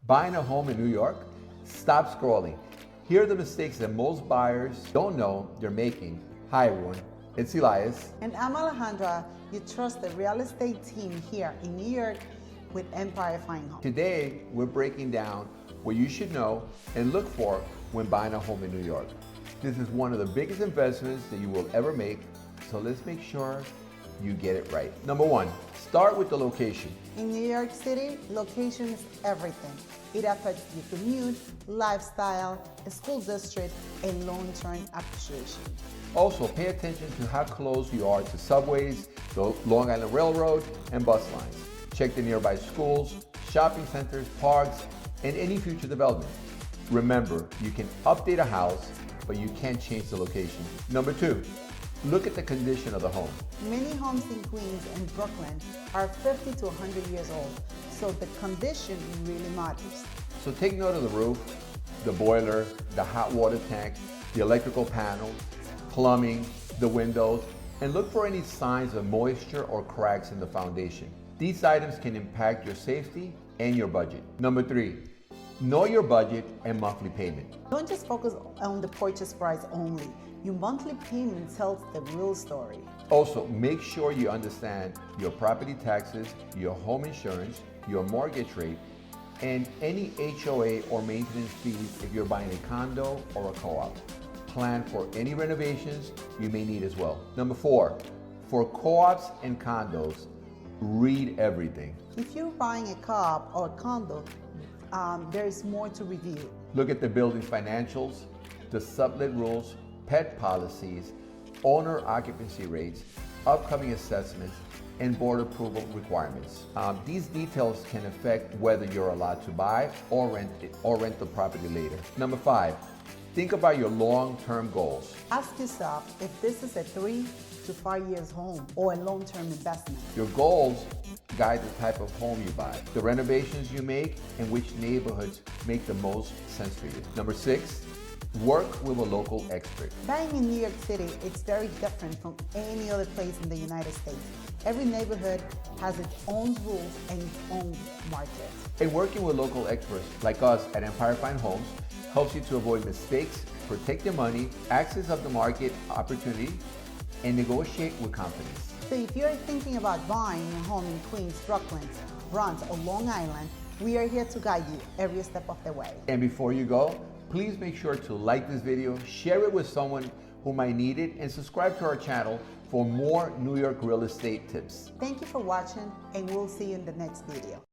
Buying a home in New York? Stop scrolling. Here are the mistakes that most buyers don't know they're making. Hi everyone, it's Elias. And I'm Alejandra. You trust the real estate team here in New York with Empire Fine Homes. Today, we're breaking down what you should know and look for when buying a home in New York. This is one of the biggest investments that you will ever make, so let's make sure you get it right. Number one, start with the location. In New York City, location is everything. It affects your commute, lifestyle, school district, and long-term appreciation. Also, pay attention to how close you are to subways, the Long Island Railroad, and bus lines. Check the nearby schools, shopping centers, parks, and any future development. Remember, you can update a house, but you can't change the location. Number two, look at the condition of the home. Many homes in Queens and Brooklyn are 50 to 100 years old, so the condition really matters. So take note of the roof, the boiler, the hot water tank, the electrical panel, plumbing, the windows, and look for any signs of moisture or cracks in the foundation. These items can impact your safety and your budget. Number three, know your budget and monthly payment. Don't just focus on the purchase price only. Your monthly payment tells the real story. Also, make sure you understand your property taxes, your home insurance, your mortgage rate, and any HOA or maintenance fees if you're buying a condo or a co-op. Plan for any renovations you may need as well. Number four, for co-ops and condos, read everything. If you're buying a co-op or a condo, there is more to review. Look at the building's financials, the sublet rules, pet policies, owner occupancy rates, upcoming assessments, and board approval requirements. These details can affect whether you're allowed to buy or rent the property later. Number five, think about your long-term goals. Ask yourself if this is a 3 to 5 years home or a long-term investment. Your goals guide the type of home you buy, the renovations you make, and which neighborhoods make the most sense for you. Number six, work with a local expert. Buying in New York City, it's very different from any other place in the United States. Every neighborhood has its own rules and its own market. And working with local experts like us at Empire Fine Homes helps you to avoid mistakes, protect your money, access up the market opportunity, and negotiate with confidence. So if you're thinking about buying a home in Queens, Brooklyn, Bronx, or Long Island, we are here to guide you every step of the way. And before you go, please make sure to like this video, share it with someone who might need it, and subscribe to our channel for more New York real estate tips. Thank you for watching, and we'll see you in the next video.